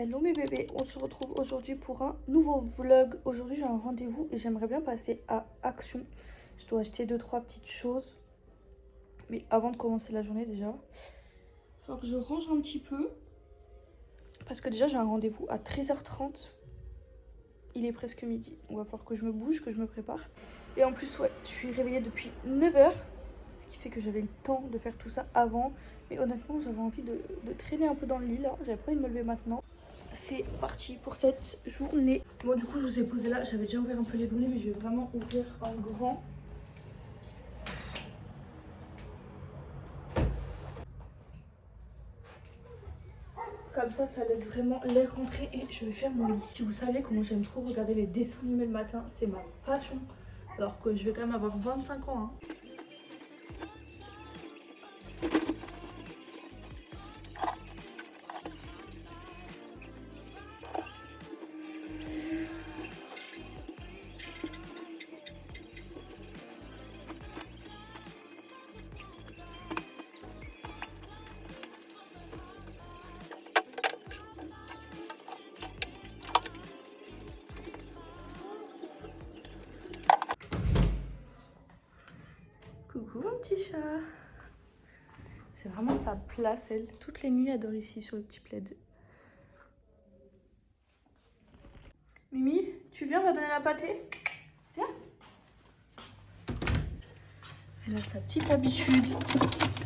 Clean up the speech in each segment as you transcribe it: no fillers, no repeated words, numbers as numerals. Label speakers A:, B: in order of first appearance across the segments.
A: Hello mes bébés, on se retrouve aujourd'hui pour un nouveau vlog. Aujourd'hui j'ai un rendez-vous et j'aimerais bien passer à action. Je dois acheter 2-3 petites choses. Mais avant de commencer la journée déjà, il faut que je range un petit peu. Parce que déjà j'ai un rendez-vous à 13h30. Il est presque midi. On va falloir que je me bouge, que je me prépare. Et en plus ouais, je suis réveillée depuis 9h. Ce qui fait que j'avais le temps de faire tout ça avant. Mais honnêtement j'avais envie de traîner un peu dans le lit là. J'avais pas envie de me lever maintenant. C'est parti pour cette journée. Bon du coup je vous ai posé là, j'avais déjà ouvert un peu les volets mais je vais vraiment ouvrir en grand. Comme ça laisse vraiment l'air rentrer et je vais faire mon lit. Si vous savez comment j'aime trop regarder les dessins animés le matin, c'est ma passion. Alors que je vais quand même avoir 25 ans. Hein. Coucou mon petit chat. C'est vraiment sa place, elle. Toutes les nuits, elle dort ici sur le petit plaid. Mimi, tu viens, on va donner la pâtée? Viens. Elle a sa petite habitude,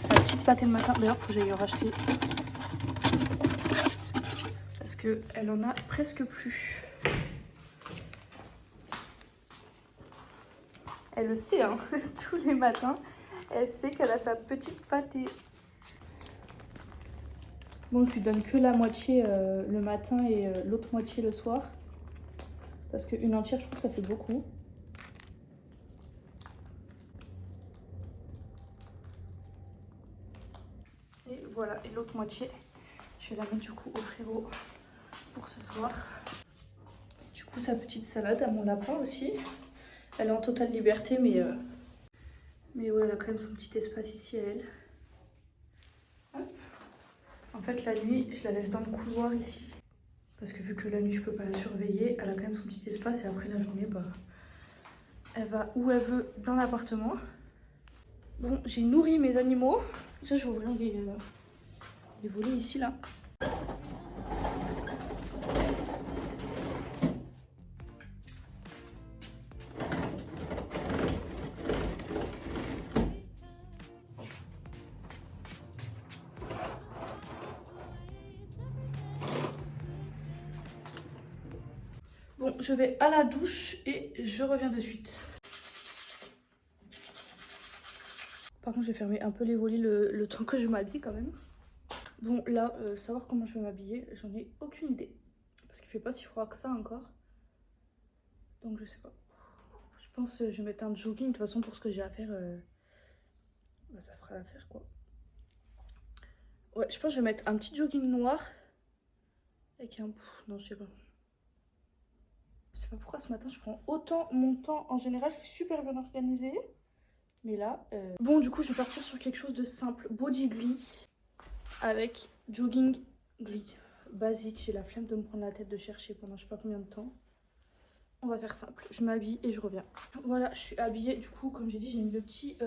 A: sa petite pâtée le matin. D'ailleurs, il faut que j'aille en racheter. Parce qu'elle en a presque plus. Elle le sait, hein, tous les matins, elle sait qu'elle a sa petite pâtée. Bon, je lui donne que la moitié le matin et l'autre moitié le soir. Parce qu'une entière, je trouve que ça fait beaucoup. Et voilà, et l'autre moitié, je vais la mettre du coup au frigo pour ce soir. Du coup, sa petite salade à mon lapin aussi. Elle est en totale liberté, mais ouais, elle a quand même son petit espace ici à elle. Hop. En fait, la nuit, je la laisse dans le couloir ici. Parce que vu que la nuit, je peux pas la surveiller, elle a quand même son petit espace. Et après la journée, bah, elle va où elle veut dans l'appartement. Bon, j'ai nourri mes animaux. Ça, je vais ouvrir les volets ici, là. Bon, je vais à la douche et je reviens de suite. Par contre, je vais fermer un peu les volets le temps que je m'habille quand même. Bon, là, savoir comment je vais m'habiller, j'en ai aucune idée. Parce qu'il fait pas si froid que ça encore. Donc, je sais pas. Je pense que je vais mettre un jogging. De toute façon, pour ce que j'ai à faire, bah, ça fera l'affaire, quoi. Ouais, je pense que je vais mettre un petit jogging noir. Avec un... non, je sais pas. Je sais pas pourquoi ce matin, je prends autant mon temps. En général, je suis super bien organisée. Mais là... Bon, du coup, je vais partir sur quelque chose de simple. Body glee. Avec jogging glee. Basique. J'ai la flemme de me prendre la tête de chercher pendant je sais pas combien de temps. On va faire simple. Je m'habille et je reviens. Voilà, je suis habillée. Du coup, comme j'ai dit, j'ai mis le petit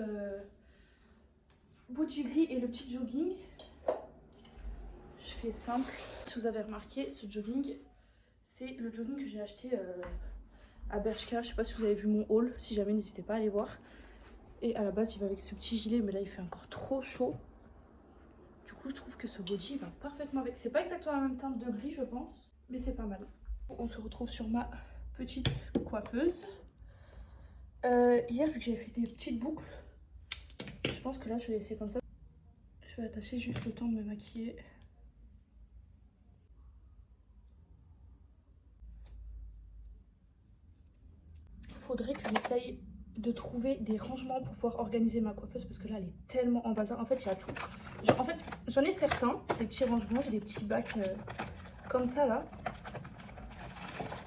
A: body glee et le petit jogging. Je fais simple. Si vous avez remarqué, ce jogging, c'est le jogging que j'ai acheté à Bershka. Je sais pas si vous avez vu mon haul. Si jamais, n'hésitez pas à aller voir. Et à la base, il va avec ce petit gilet, mais là, il fait encore trop chaud. Du coup, je trouve que ce body va parfaitement avec. C'est pas exactement la même teinte de gris, je pense, mais c'est pas mal. On se retrouve sur ma petite coiffeuse. Hier, vu que j'avais fait des petites boucles, je pense que là, je vais laisser comme ça. Je vais attacher juste le temps de me maquiller. Faudrait que j'essaye de trouver des rangements pour pouvoir organiser ma coiffeuse parce que là elle est tellement en bazar. En fait il y a tout. En fait j'en ai certains, des petits rangements, j'ai des petits bacs comme ça là.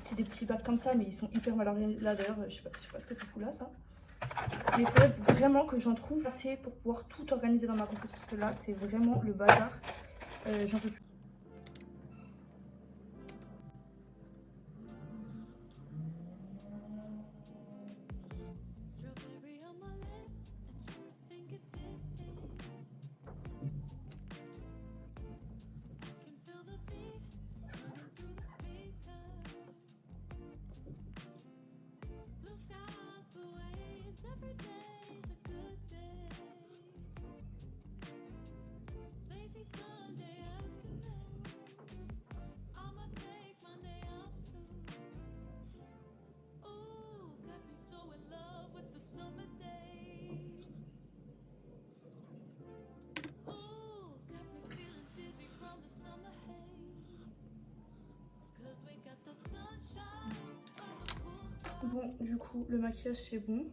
A: C'est des petits bacs comme ça mais ils sont hyper mal organisés. Là d'ailleurs je sais pas ce que ça fout là ça. Mais il faudrait vraiment que j'en trouve assez pour pouvoir tout organiser dans ma coiffeuse parce que là c'est vraiment le bazar. J'en peux plus. Bon, du coup, le maquillage, c'est bon.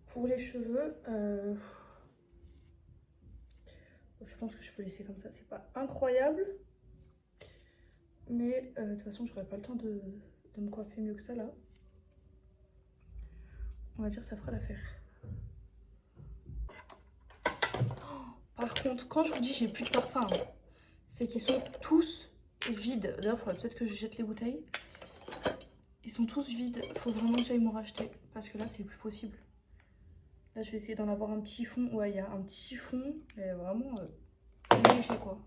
A: Pour les cheveux, je pense que je peux laisser comme ça. C'est pas incroyable. Mais de toute façon, j'aurai pas le temps de me coiffer mieux que ça, là. On va dire que ça fera l'affaire. Par contre, quand je vous dis j'ai plus de parfum, hein, c'est qu'ils sont tous vides. D'ailleurs, il faudrait peut-être que je jette les bouteilles. Ils sont tous vides. Il faut vraiment que j'aille m'en racheter. Parce que là, c'est plus possible. Là, je vais essayer d'en avoir un petit fond. Ouais, il y a un petit fond. Mais vraiment léger, quoi.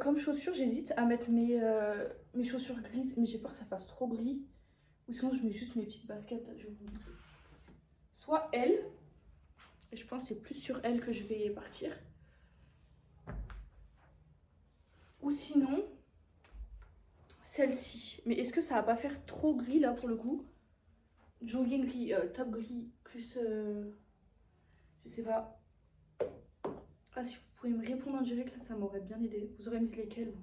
A: Comme chaussures, j'hésite à mettre mes chaussures grises. Mais j'ai peur que ça fasse trop gris. Ou sinon, je mets juste mes petites baskets. Je vais vous montrer. Soit elles. Et je pense que c'est plus sur elles que je vais partir. Ou sinon, celle-ci. Mais est-ce que ça va pas faire trop gris là pour le coup? Jogging gris, top gris, plus... je sais pas. Ah, si vous pouvez me répondre en direct, là, ça m'aurait bien aidé. Vous aurez mis lesquelles,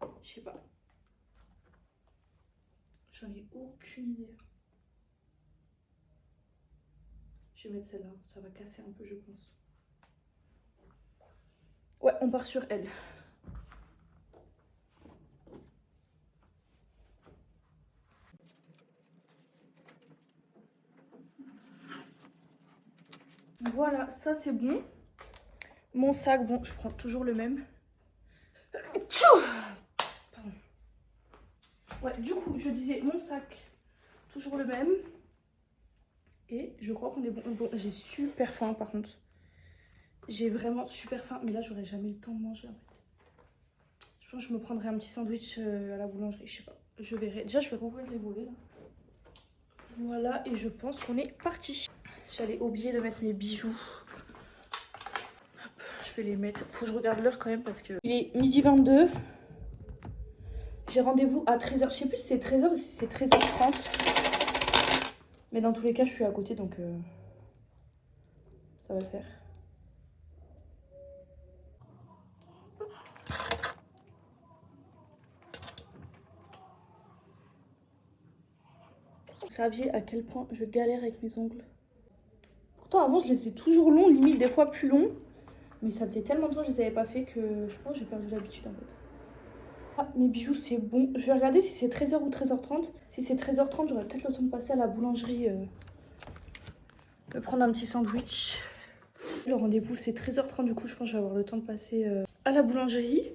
A: vous? Je sais pas. J'en ai aucune idée. Je vais mettre celle-là. Ça va casser un peu, je pense. Ouais, on part sur elle. Voilà, ça c'est bon. Mon sac, bon, je prends toujours le même. Pardon. Ouais, du coup, je disais mon sac, toujours le même. Et je crois qu'on est bon. Bon, j'ai super faim par contre. J'ai vraiment super faim. Mais là, j'aurais jamais le temps de manger en fait. Je pense que je me prendrai un petit sandwich à la boulangerie. Je sais pas. Je verrai. Déjà, je vais rouvrir les volets là. Voilà, et je pense qu'on est parti. J'allais oublier de mettre mes bijoux. Hop, je vais les mettre. Faut que je regarde l'heure quand même parce que... Il est 12h22. J'ai rendez-vous à 13h. Je sais plus si c'est 13h ou si c'est 13h30. Mais dans tous les cas, je suis à côté donc ça va le faire. Vous saviez à quel point je galère avec mes ongles? Pourtant avant je les faisais toujours longs, limite des fois plus longs. Mais ça faisait tellement de temps que je les avais pas fait que je pense que j'ai perdu l'habitude en fait. Ah, mes bijoux c'est bon. Je vais regarder si c'est 13h ou 13h30. Si c'est 13h30, j'aurai peut-être le temps de passer à la boulangerie. Me prendre un petit sandwich. Le rendez-vous c'est 13h30, du coup je pense que je vais avoir le temps de passer à la boulangerie.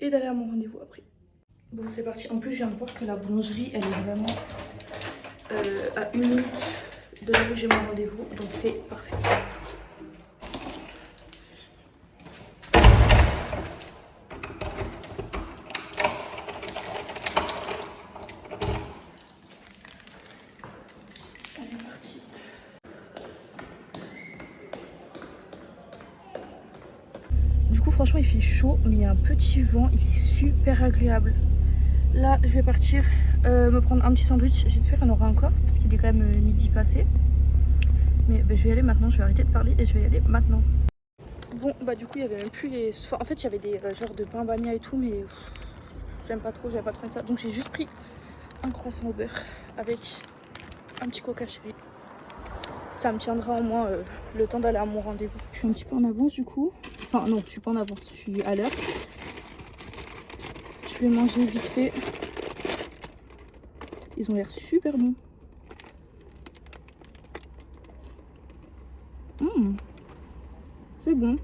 A: Et d'aller à mon rendez-vous après. Bon c'est parti. En plus je viens de voir que la boulangerie elle est vraiment à 1 minute de là où j'ai mon rendez-vous. Donc c'est parfait. Franchement il fait chaud mais il y a un petit vent, il est super agréable. Là je vais partir me prendre un petit sandwich, j'espère qu'il y en aura encore parce qu'il est quand même midi passé. Mais je vais y aller maintenant, je vais arrêter de parler et je vais y aller maintenant. Bon bah du coup il y avait même plus les... Enfin, en fait il y avait des genres de pain bagna et tout mais j'aime pas trop, j'avais pas trop de ça. Donc j'ai juste pris un croissant au beurre avec un petit coca chéri. Ça me tiendra au moins le temps d'aller à mon rendez-vous. Je suis un petit peu en avance du coup. Enfin non, je suis pas en avance, je suis à l'heure. Je vais manger vite fait. Ils ont l'air super bons. C'est bon.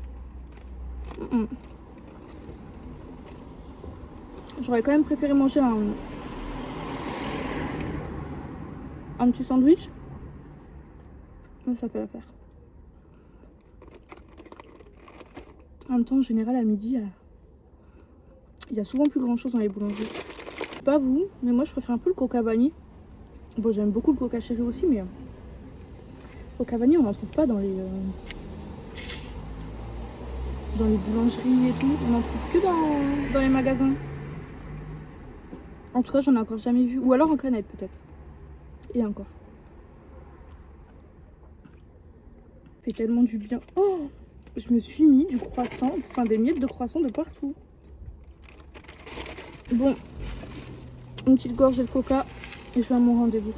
A: J'aurais quand même préféré manger un petit sandwich. Mais ça fait l'affaire. En même temps, en général, à midi, il y a souvent plus grand chose dans les boulangeries. Pas vous, mais moi je préfère un peu le coca vanille. Bon, j'aime beaucoup le coca chéri aussi, mais coca vanille, on n'en trouve pas dans les boulangeries et tout. On n'en trouve que dans les magasins. En tout cas, j'en ai encore jamais vu. Ou alors en canette, peut-être. Et encore. Ça fait tellement du bien. Oh! Je me suis mis du croissant, enfin des miettes de croissant de partout. Bon, une petite gorgée de coca et je vais à mon rendez-vous.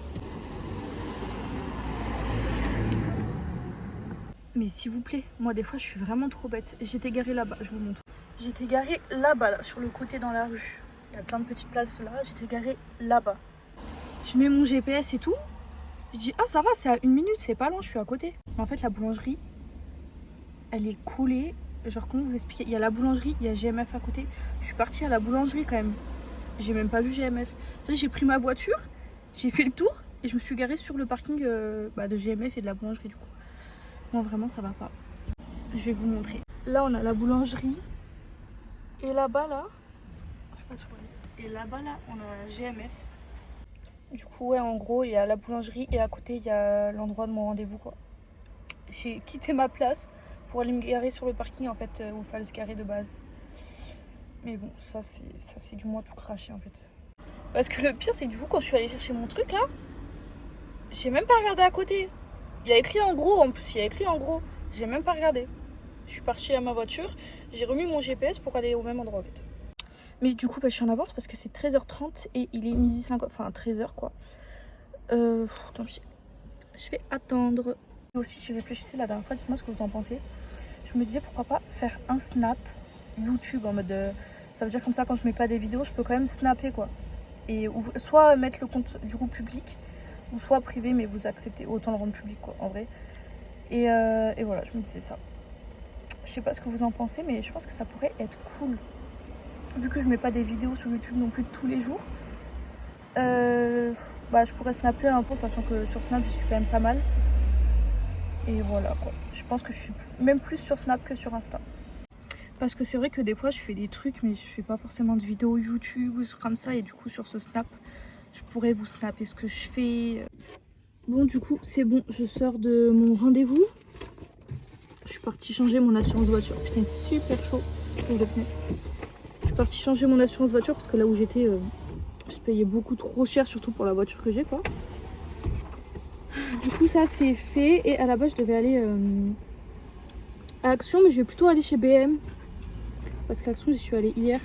A: Mais s'il vous plaît, moi des fois je suis vraiment trop bête. J'étais garée là-bas, je vous montre. J'étais garée là-bas, là, sur le côté dans la rue. Il y a plein de petites places là, j'étais garée là-bas. Je mets mon GPS et tout. Je dis, ah ça va, c'est à 1 minute, c'est pas loin, je suis à côté. Mais en fait la boulangerie, elle est collée. Genre comment vous expliquer, il y a la boulangerie, il y a GMF à côté. Je suis partie à la boulangerie quand même. J'ai même pas vu GMF. J'ai pris ma voiture, j'ai fait le tour et je me suis garée sur le parking de GMF et de la boulangerie du coup. Moi vraiment ça va pas. Je vais vous montrer. Là on a la boulangerie. Et là-bas là, je sais pas si vous voyez. Et là-bas là, on a GMF. Du coup ouais en gros il y a la boulangerie et à côté il y a l'endroit de mon rendez-vous quoi. J'ai quitté ma place pour aller me garer sur le parking en fait où il fallait se garer de base. Mais bon ça c'est du moins tout craché en fait. Parce que le pire c'est que du coup quand je suis allée chercher mon truc là, j'ai même pas regardé à côté. Il y a écrit en gros en plus, il y a écrit en gros. J'ai même pas regardé. Je suis partie à ma voiture, j'ai remis mon GPS pour aller au même endroit en fait. Mais du coup, je suis en avance parce que c'est 13h30 et il est 12h50, enfin 13h quoi. Tant pis, je vais attendre. Et aussi, j'y réfléchissais la dernière fois, dites-moi ce que vous en pensez. Je me disais pourquoi pas faire un snap YouTube en mode. Ça veut dire comme ça, quand je mets pas des vidéos, je peux quand même snapper quoi. Et soit mettre le compte du coup public, ou soit privé, mais vous acceptez, autant le rendre public quoi, en vrai. Et voilà, je me disais ça. Je sais pas ce que vous en pensez, mais je pense que ça pourrait être cool. Vu que je mets pas des vidéos sur YouTube non plus tous les jours, je pourrais snapper un peu, sachant que sur Snap, je suis quand même pas mal. Et voilà quoi. Je pense que je suis même plus sur Snap que sur Insta. Parce que c'est vrai que des fois, je fais des trucs, mais je fais pas forcément de vidéos YouTube ou des trucs comme ça. Et du coup, sur ce Snap, je pourrais vous snapper ce que je fais. Bon, du coup, c'est bon. Je sors de mon rendez-vous. Je suis partie changer mon assurance voiture. Putain, il est super chaud. Je suis partie changer mon assurance voiture parce que là où j'étais, je payais beaucoup trop cher, surtout pour la voiture que j'ai quoi. Du coup ça c'est fait et à la base je devais aller à Action, mais je vais plutôt aller chez BM parce qu'à Action j'y suis allée hier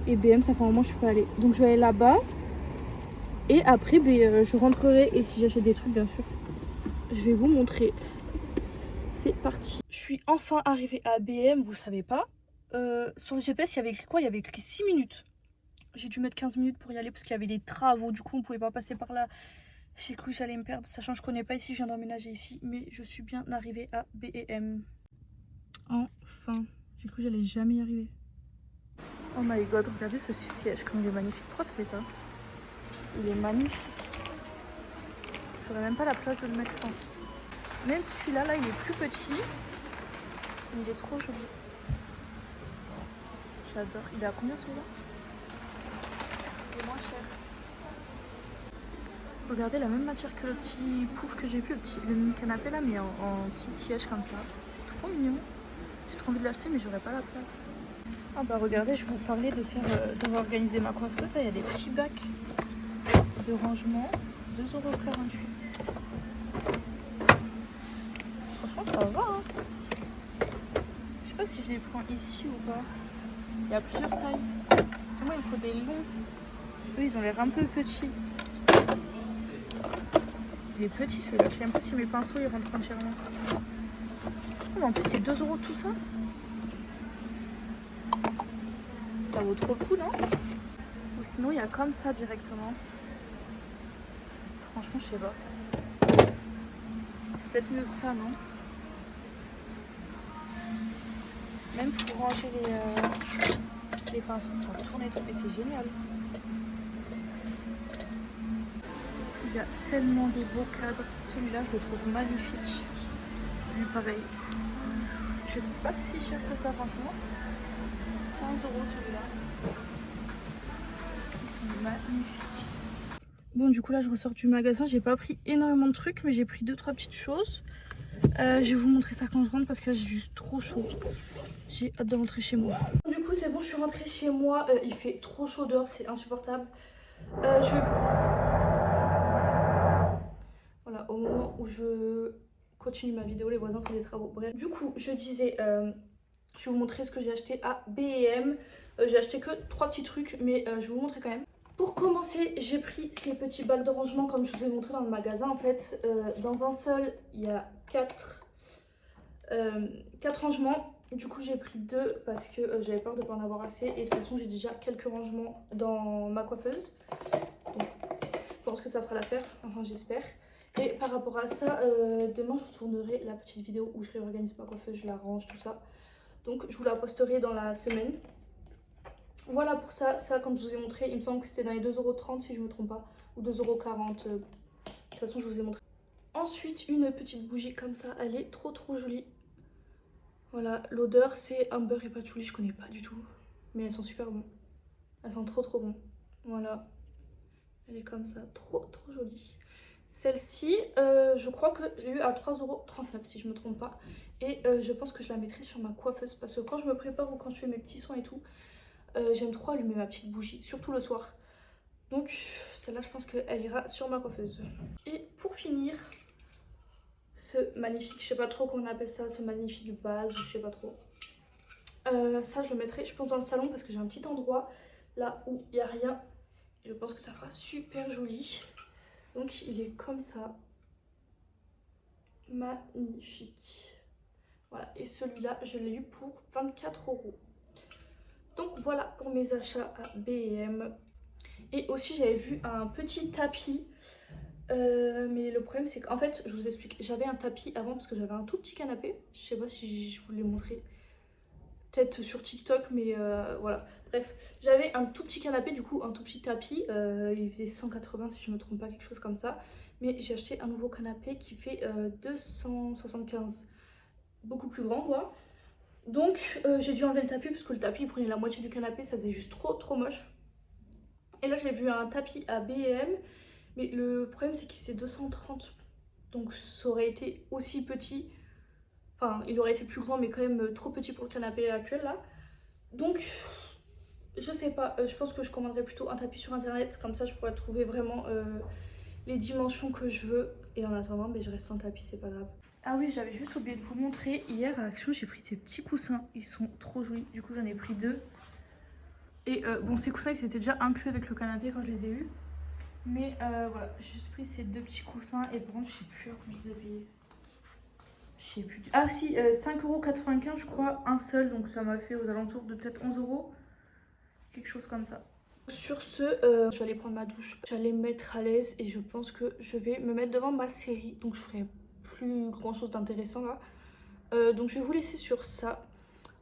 A: et BM ça fait un moment que je suis pas allée. Donc je vais aller là-bas et après je rentrerai et si j'achète des trucs bien sûr je vais vous montrer. C'est parti. Je suis enfin arrivée à BM, vous savez pas. Sur le GPS il y avait écrit quoi? Il y avait écrit 6 minutes. J'ai dû mettre 15 minutes pour y aller parce qu'il y avait des travaux, du coup on pouvait pas passer par là. J'ai cru que j'allais me perdre, sachant que je connais pas ici, je viens d'emménager ici, mais je suis bien arrivée à BM. Enfin, j'ai cru que j'allais jamais y arriver. Oh my god, regardez ce siège comme il est magnifique. Pourquoi ça fait ça? Il est magnifique. J'aurais même pas la place de le mettre je pense. Même celui-là, là il est plus petit, il est trop joli. J'adore. Il est à combien celui-là? Il est moins cher. Regardez la même matière que le petit pouf que j'ai vu, le mini canapé là, mais en petit siège comme ça. C'est trop mignon. J'ai trop envie de l'acheter, mais j'aurais pas la place. Ah bah regardez, je vous parlais de faire, de réorganiser ma coiffeuse. Il y a des petits bacs de rangement, 2,48 €. Franchement, ça va. Hein. Je sais pas si je les prends ici ou pas. Il y a plusieurs tailles. Moi, il me faut des longs. Eux, ils ont l'air un peu petits. Il est petit celui-là, je sais même pas si mes pinceaux ils rentrent entièrement. Oh, mais en plus c'est 2 € tout ça. Ça vaut trop le coup, non? Ou sinon il y a comme ça directement. Franchement je sais pas. C'est peut-être mieux ça, non? Même pour ranger les pinceaux, ça tourne et tout, mais c'est génial. Il y a tellement de beaux cadres. Celui-là, je le trouve magnifique. Lui, pareil. Je le trouve pas si cher que ça, franchement. 15 € celui-là. C'est magnifique. Bon, du coup, là, je ressors du magasin. J'ai pas pris énormément de trucs, mais j'ai pris 2-3 petites choses. Je vais vous montrer ça quand je rentre parce que j'ai juste trop chaud. J'ai hâte de rentrer chez moi. Du coup, c'est bon, je suis rentrée chez moi. Il fait trop chaud dehors, c'est insupportable. Je vais vous... Voilà, au moment où je continue ma vidéo, les voisins font des travaux. Bref, du coup, je disais, je vais vous montrer ce que j'ai acheté à B&M. J'ai acheté que 3 petits trucs, mais je vais vous montrer quand même. Pour commencer, j'ai pris ces petits bacs de rangement comme je vous ai montré dans le magasin. En fait, dans un seul, il y a 4 rangements. Du coup, j'ai pris 2 parce que j'avais peur de ne pas en avoir assez. Et de toute façon, j'ai déjà quelques rangements dans ma coiffeuse. Donc, je pense que ça fera l'affaire. Enfin, j'espère. Et par rapport à ça, demain, je vous tournerai la petite vidéo où je réorganise ma coiffeuse, je la range, tout ça. Donc, je vous la posterai dans la semaine. Voilà pour ça. Ça, comme je vous ai montré, il me semble que c'était dans les 2,30 € si je ne me trompe pas. Ou 2,40 €. De toute façon, je vous ai montré. Ensuite, une petite bougie comme ça. Elle est trop jolie. Voilà, l'odeur c'est amber et patchouli, je connais pas du tout. Mais elles sont super bonnes. Elles sont trop bonnes. Voilà. Elle est comme ça, trop jolie. Celle-ci, je crois que j'ai eu à 3,39 € si je me trompe pas. Et je pense que je la mettrai sur ma coiffeuse. Parce que quand je me prépare ou quand je fais mes petits soins et tout, j'aime trop allumer ma petite bougie, surtout le soir. Donc celle-là, je pense qu'elle ira sur ma coiffeuse. Et pour finir, ce magnifique, je sais pas trop comment on appelle ça, ce magnifique vase, je sais pas trop. Ça, je le mettrai, je pense, dans le salon parce que j'ai un petit endroit là où il n'y a rien. Je pense que ça fera super joli. Donc il est comme ça. Magnifique. Voilà, et celui-là, je l'ai eu pour 24 €. Donc voilà pour mes achats à B&M. Et aussi, j'avais vu un petit tapis. Mais le problème, c'est qu'en fait, je vous explique, j'avais un tapis avant parce que j'avais un tout petit canapé. Je sais pas si je vous l'ai montré. Peut-être sur TikTok, mais voilà. Bref, j'avais un tout petit canapé, du coup, un tout petit tapis. Il faisait 180 si je me trompe pas, quelque chose comme ça. Mais j'ai acheté un nouveau canapé qui fait 275. Beaucoup plus grand, quoi. Donc, j'ai dû enlever le tapis parce que le tapis il prenait la moitié du canapé. Ça faisait juste trop moche. Et là, j'ai vu un tapis à B&M. Mais le problème, c'est qu'il faisait 230. Donc, ça aurait été aussi petit. Enfin, il aurait été plus grand, mais quand même trop petit pour le canapé actuel, là. Donc, je sais pas. Je pense que je commanderai plutôt un tapis sur internet. Comme ça, je pourrais trouver vraiment les dimensions que je veux. Et en attendant, mais je reste sans tapis, c'est pas grave. Ah oui, j'avais juste oublié de vous montrer. Hier, à Action, j'ai pris ces petits coussins. Ils sont trop jolis. Du coup, j'en ai pris 2. Et bon, ces coussins, ils étaient déjà inclus avec le canapé quand je les ai eus. Mais voilà, j'ai juste pris ces 2 petits coussins. Et par contre, je sais plus combien je les ai payés. Je sais plus. Ah si, 5,95 € je crois, un seul. Donc ça m'a fait aux alentours de peut-être 11 €. Quelque chose comme ça. Sur ce, je vais aller prendre ma douche. J'allais me mettre à l'aise et je pense que je vais me mettre devant ma série. Donc je ferai plus grand chose d'intéressant là. Donc je vais vous laisser sur ça.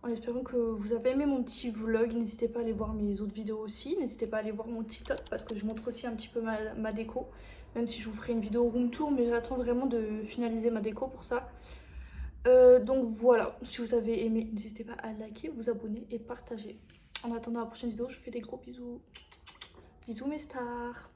A: En espérant que vous avez aimé mon petit vlog. N'hésitez pas à aller voir mes autres vidéos aussi. N'hésitez pas à aller voir mon TikTok parce que je montre aussi un petit peu ma déco. Même si je vous ferai une vidéo room tour. Mais j'attends vraiment de finaliser ma déco pour ça. Donc voilà, si vous avez aimé, n'hésitez pas à liker, vous abonner et partager. En attendant la prochaine vidéo, je vous fais des gros bisous. Bisous mes stars.